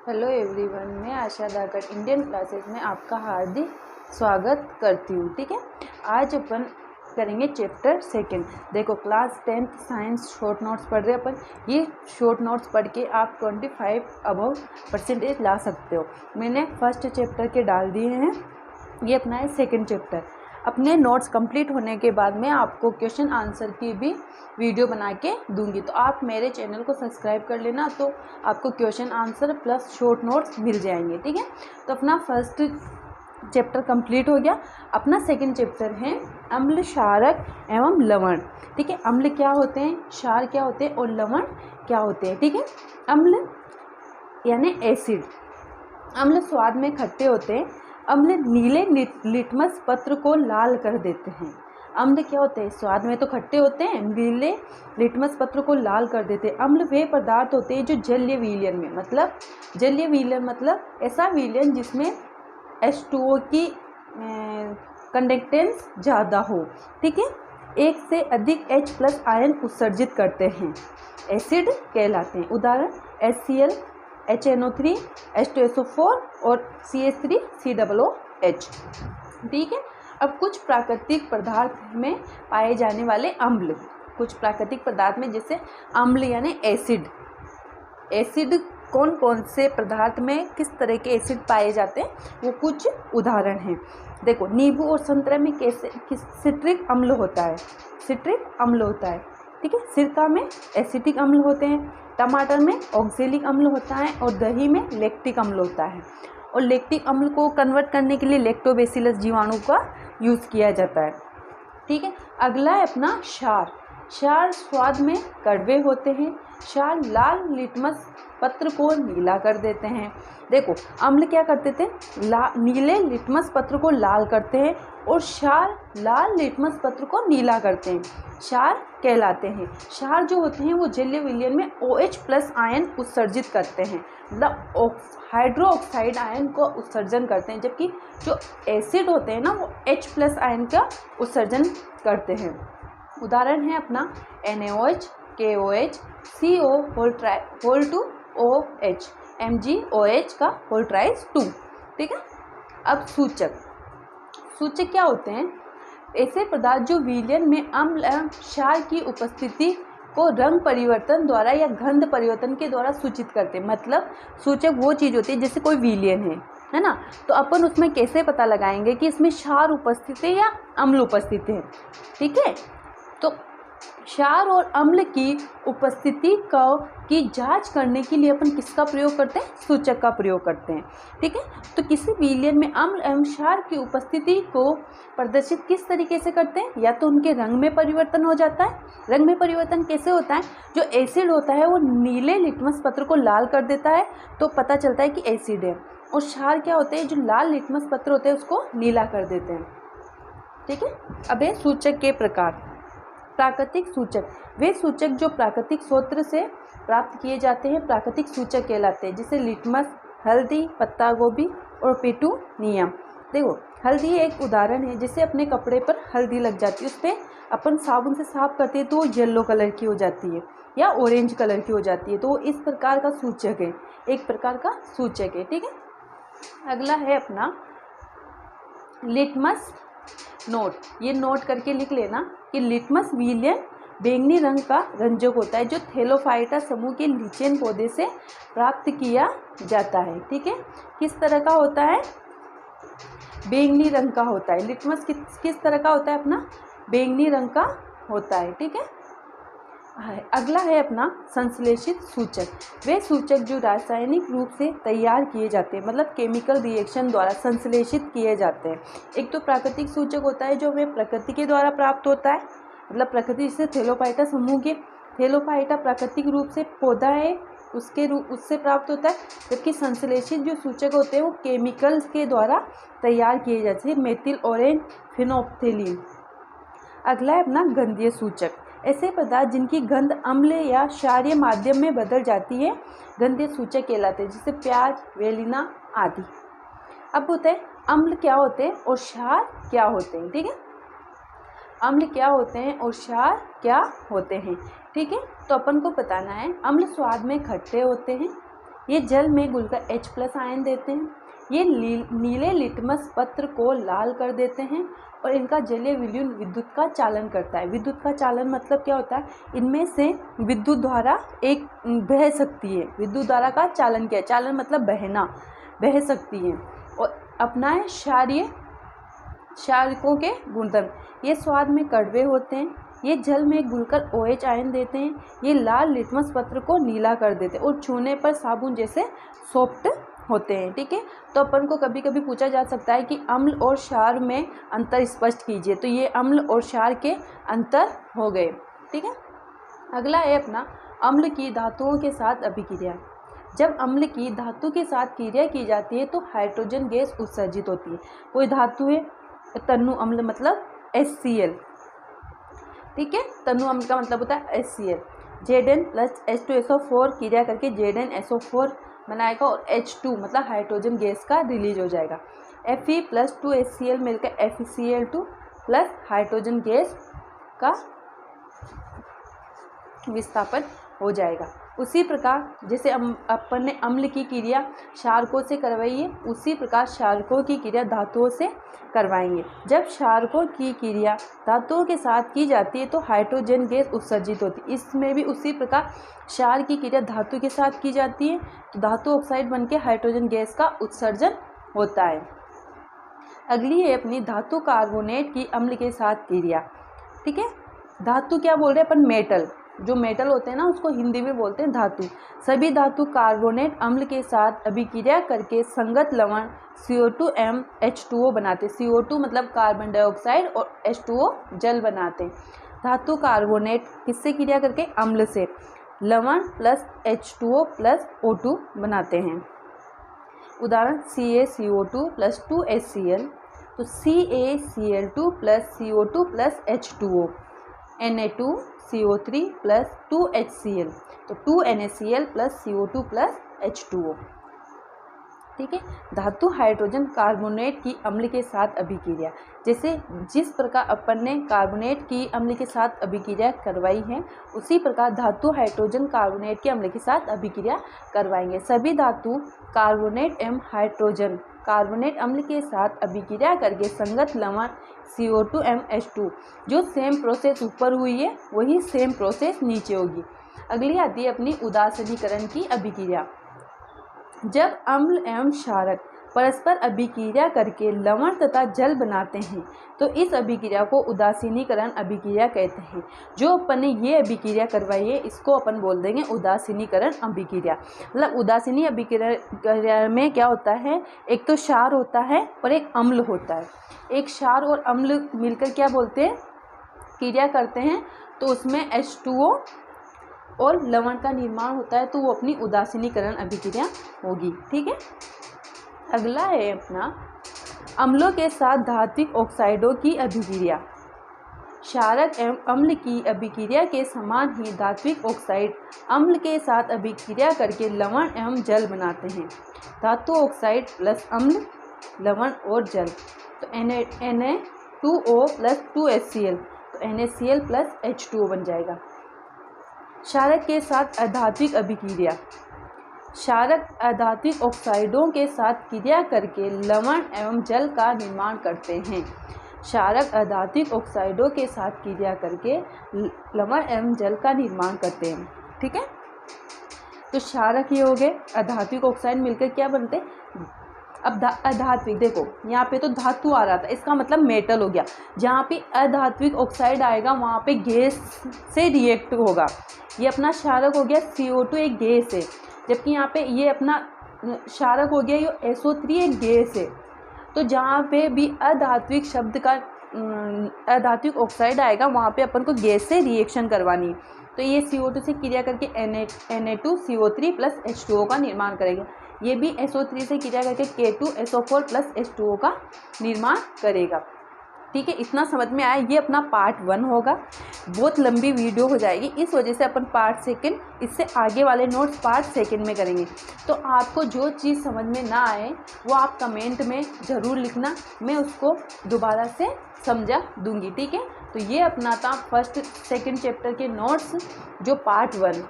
Hello everyone, मैं आशा दाकर Indian classes में आपका हार्दिक स्वागत करती हूँ। ठीक है, आज अपन करेंगे चैप्टर सेकंड। देखो, class 10th science short notes पढ़ रहे हैं अपन। ये शॉर्ट नोट्स पढ़ के आप 25 अबव % ला सकते हो। मैंने फर्स्ट चैप्टर के डाल दिए हैं, ये अपना है सेकंड चैप्टर। अपने नोट्स कंप्लीट होने के बाद मैं आपको क्वेश्चन आंसर की भी वीडियो बना के दूंगी, तो आप मेरे चैनल को सब्सक्राइब कर लेना, तो आपको question answer plus short notes मिल जाएंगे। ठीक है, तो अपना फर्स्ट चैप्टर कंप्लीट हो गया। अपना सेकंड चैप्टर है अम्ल, क्षारक एवं लवण। ठीक है, अम्ल क्या होते हैं, क्षार क्या होते हैं और लवण क्या होते हैं। ठीक है, अम्ल यानी एसिड। अम्ल स्वाद में खट्टे होते हैं। अम्ल नीले लिटमस पत्र को लाल कर देते हैं। अम्ल क्या होते हैं, स्वाद में तो खट्टे होते हैं, नीले लिटमस पत्र को लाल कर देते हैं। अम्ल वे पदार्थ होते हैं जो जलीय विलयन में, मतलब जलीय विलयन मतलब ऐसा विलयन जिसमें H2O की कंडक्टेंस ज़्यादा हो। ठीक है, एक से अधिक H+ आयन उत्सर्जित करते हैं, एसिड कहलाते हैं। उदाहरण HCl, HNO3, H2SO4 और CH3 COOH। ठीक है, अब कुछ प्राकृतिक पदार्थ में पाए जाने वाले अम्ल, कुछ प्राकृतिक पदार्थ में जैसे अम्ल यानी एसिड। एसिड कौन कौन से पदार्थ में किस तरह के एसिड पाए जाते हैं, वो कुछ उदाहरण हैं। देखो, नींबू और संतरे में कैसे सिट्रिक अम्ल होता है, सिट्रिक अम्ल होता है। ठीक है, सिरका में एसिटिक अम्ल होते हैं, टमाटर में ऑक्जेलिक अम्ल होता है और दही में लैक्टिक अम्ल होता है। और लैक्टिक अम्ल को कन्वर्ट करने के लिए लैक्टोबैसिलस जीवाणु का यूज़ किया जाता है। ठीक है, अगला है अपना क्षार। क्षार स्वाद में कड़वे होते हैं। क्षार लाल लिटमस पत्र को नीला कर देते हैं। देखो, अम्ल क्या करते थे, नीले लिटमस पत्र को लाल करते हैं और क्षार लाल लिटमस पत्र को नीला करते हैं, क्षार कहलाते हैं। क्षार जो होते हैं वो जलीय विलयन में OH+ आयन उत्सर्जित करते हैं, मतलब हाइड्रो ऑक्साइड आयन को उत्सर्जन करते हैं, जबकि जो एसिड होते हैं ना वो H+ आयन का उत्सर्जन करते हैं। उदाहरण है अपना NaOH, KOH, CO2OH, MgOH का (2). ठीक है, अब सूचक। सूचक क्या होते हैं, ऐसे पदार्थ जो विलयन में अम्ल एवं क्षार की उपस्थिति को रंग परिवर्तन द्वारा या गंध परिवर्तन के द्वारा सूचित करते हैं। मतलब सूचक वो चीज़ होती है, जैसे कोई विलयन है ना, तो अपन उसमें कैसे पता लगाएंगे कि इसमें क्षार उपस्थित है या अम्ल उपस्थित है। ठीक है, तो क्षार और अम्ल की उपस्थिति की जांच करने के लिए अपन किसका प्रयोग करते हैं, सूचक का प्रयोग करते हैं। ठीक है, तो किसी विलयन में अम्ल एवं क्षार की उपस्थिति को प्रदर्शित किस तरीके से करते हैं, या तो उनके रंग में परिवर्तन हो जाता है। रंग में परिवर्तन कैसे होता है, जो एसिड होता है वो नीले लिटमस पत्र को लाल कर देता है, तो पता चलता है कि एसिड है। और क्षार क्या होते हैं, जो लाल लिटमस पत्र होते हैं उसको नीला कर देते हैं। ठीक है, अब है सूचक के प्रकार। प्राकृतिक सूचक, वे सूचक जो प्राकृतिक स्रोत से प्राप्त किए जाते हैं प्राकृतिक सूचक कहलाते हैं, जैसे लिटमस, हल्दी, पत्ता गोभी और पेटूनिया। देखो, हल्दी एक उदाहरण है, जैसे अपने कपड़े पर हल्दी लग जाती है, उस पर अपन साबुन से साफ करते हैं तो वो येलो कलर की हो जाती है या ऑरेंज कलर की हो जाती है, तो वो इस प्रकार का सूचक है, एक प्रकार का सूचक है। ठीक है, अगला है अपना लिटमस नोट। ये नोट करके लिख लेना कि लिटमस विलयन बैंगनी रंग का रंजक होता है, जो थैलोफाइटा समूह के लीचेन पौधे से प्राप्त किया जाता है। ठीक है, किस तरह का होता है, बैंगनी रंग का होता है। लिटमस किस तरह का होता है, अपना बैंगनी रंग का होता है। ठीक है, अगला है अपना संश्लेषित सूचक। वे सूचक जो रासायनिक रूप से तैयार किए जाते हैं, मतलब केमिकल रिएक्शन द्वारा संश्लेषित किए जाते हैं। एक तो प्राकृतिक सूचक होता है जो हमें प्रकृति के द्वारा प्राप्त होता है, मतलब प्रकृति से थैलोफाइटा समूह के, थैलोफाइटा प्राकृतिक रूप से पौधा है उससे प्राप्त होता है, जबकि संश्लेषित जो सूचक होते हैं वो केमिकल्स के द्वारा तैयार किए जाते हैं, मेथिल ऑरेंज फिनोप्थेलिन। अगला है अपना गंधीय सूचक। ऐसे पदार्थ जिनकी गंध अम्ल या क्षारीय माध्यम में बदल जाती है गंधीय सूचक कहलाते हैं, जैसे प्याज, वेलिना आदि। अब होते हैं अम्ल क्या होते हैं और क्षार क्या होते हैं। ठीक है, अम्ल क्या होते हैं और क्षार क्या होते हैं। ठीक है, तो अपन को बताना है, अम्ल स्वाद में खट्टे होते हैं, ये जल में घुलकर H+ आयन देते हैं। ये नीले लिटमस पत्र को लाल कर देते हैं और इनका जलीय विलयन विद्युत का चालन करता है। विद्युत का चालन मतलब क्या होता है, इनमें से विद्युत धारा एक बह सकती है। विद्युत धारा का चालन क्या है, चालन मतलब बहना, बह सकती है। और अपनाए क्षारकों के गुणधर्म, ये स्वाद में कड़वे होते हैं। ये जल में घुलकर OH आयन देते हैं। ये लाल लिटमस पत्र को नीला कर देते हैं और छूने पर साबुन जैसे सॉफ्ट होते हैं। ठीक है, तो अपन को कभी कभी पूछा जा सकता है कि अम्ल और क्षार में अंतर स्पष्ट कीजिए, तो ये अम्ल और क्षार के अंतर हो गए। ठीक है, अगला है अपना अम्ल की धातुओं के साथ अभिक्रिया। जब अम्ल की धातु के साथ क्रिया की जाती है तो हाइड्रोजन गैस उत्सर्जित होती है। कोई धातु है तनु अम्ल मतलब HCl। ठीक है, तनु अम्ल का मतलब होता है HCl। Zn+H2SO4 क्रिया करके ZnSO4 बनाएगा और H2 मतलब हाइड्रोजन गैस का रिलीज हो जाएगा। Fe+2HCl मिलकर FeCl2 प्लस हाइड्रोजन गैस का विस्थापन हो जाएगा। उसी प्रकार जैसे अपन ने अम्ल की क्रिया क्षारकों से करवाई है, उसी प्रकार क्षारकों की क्रिया धातुओं से करवाएंगे। जब क्षारकों की क्रिया धातुओं के साथ की जाती है तो हाइड्रोजन गैस उत्सर्जित होती है। इसमें भी उसी प्रकार क्षार की क्रिया धातु के साथ की जाती है तो धातु ऑक्साइड बनके हाइड्रोजन गैस का उत्सर्जन होता है। अगली है अपनी धातु कार्बोनेट की अम्ल के साथ क्रिया। ठीक है, धातु क्या बोल रहे हैं अपन, मेटल। जो मेटल होते हैं ना उसको हिंदी में बोलते हैं धातु। सभी धातु कार्बोनेट अम्ल के साथ अभिक्रिया करके संगत लवण CO2M H2O बनाते। CO2 मतलब कार्बन डाइऑक्साइड और H2O जल बनाते। धातु कार्बोनेट किससे क्रिया करके, अम्ल से, लवण प्लस H2O प्लस O2 बनाते हैं। उदाहरण CaCO2 प्लस 2HCl, तो CaCl2 plus CO2 plus H2O, Na2CO3 plus 2HCl, तो 2NaCl plus CO2 plus H2O। ठीक है, धातु हाइड्रोजन कार्बोनेट की अम्ल के साथ अभिक्रिया, जैसे जिस प्रकार अपन ने कार्बोनेट की अम्ल के साथ अभिक्रिया करवाई है उसी प्रकार धातु हाइड्रोजन कार्बोनेट के अम्ल के साथ अभिक्रिया करवाएंगे। सभी धातु कार्बोनेट एवं हाइड्रोजन कार्बोनेट अम्ल के साथ अभिक्रिया करके संगत लवण CO2M H2, जो सेम प्रोसेस ऊपर हुई है वही सेम प्रोसेस नीचे होगी। अगली आती है अपनी उदासीनीकरण की अभिक्रिया। जब अम्ल एवं क्षारक परस्पर अभिक्रिया करके लवण तथा जल बनाते हैं तो इस अभिक्रिया को उदासीनीकरण अभिक्रिया कहते हैं। जो अपन ने ये अभिक्रिया करवाई है इसको अपन बोल देंगे उदासीनीकरण अभिक्रिया। मतलब उदासीनी अभिक्रिया में क्या होता है, एक तो क्षार होता है और एक अम्ल होता है। एक क्षार और अम्ल मिलकर क्या बोलते हैं, क्रिया करते हैं, तो उसमें H2O और लवण का निर्माण होता है, तो वो अपनी उदासीनीकरण अभिक्रिया होगी। ठीक है, अगला है अपना अम्लों के साथ धात्विक ऑक्साइडों की अभिक्रिया। क्षारक एवं अम्ल की अभिक्रिया के समान ही धात्विक ऑक्साइड अम्ल के साथ अभिक्रिया करके लवण एवं जल बनाते हैं। धातु ऑक्साइड प्लस अम्ल, लवण और जल, तो Na2O प्लस 2HCl, तो NaCl प्लस H2O बन जाएगा। क्षारक के साथ अधात्विक अभिक्रिया। क्षारक अधात्विक ऑक्साइडों के साथ क्रिया करके लवण एवं जल का निर्माण करते हैं। क्षारक अधात्विक ऑक्साइडों के साथ क्रिया करके लवण एवं जल का निर्माण करते हैं। ठीक है, तो क्षारक ये हो गए, अधात्विक ऑक्साइड मिलकर क्या बनते हैं। अब अधात्विक, देखो यहाँ पे तो धातु आ रहा था, इसका मतलब मेटल हो गया। जहाँ पे अधात्विक ऑक्साइड आएगा वहाँ पे गैस से रिएक्ट होगा। ये अपना क्षारक हो गया, CO2 एक गैस है, जबकि यहाँ पे ये अपना क्षारक हो गया, ये SO3 एक गैस है। तो जहाँ पे भी अधात्विक शब्द का अधात्विक ऑक्साइड आएगा वहाँ पे अपन को गैस से रिएक्शन करवानी है। तो ये CO2 से क्रिया करके Na2CO3 प्लस H2O का निर्माण करेगा। ये भी SO3 से क्रिया करके K2SO4 प्लस H2O का निर्माण करेगा। ठीक है, इतना समझ में आया। ये अपना पार्ट 1 होगा, बहुत लंबी वीडियो हो जाएगी, इस वजह से अपन पार्ट 2 इससे आगे वाले नोट्स पार्ट 2 में करेंगे। तो आपको जो चीज़ समझ में ना आए वो आप कमेंट में ज़रूर लिखना, मैं उसको दोबारा से समझा दूंगी। ठीक है, तो ये अपना था फर्स्ट 2nd चैप्टर के नोट्स जो पार्ट 1।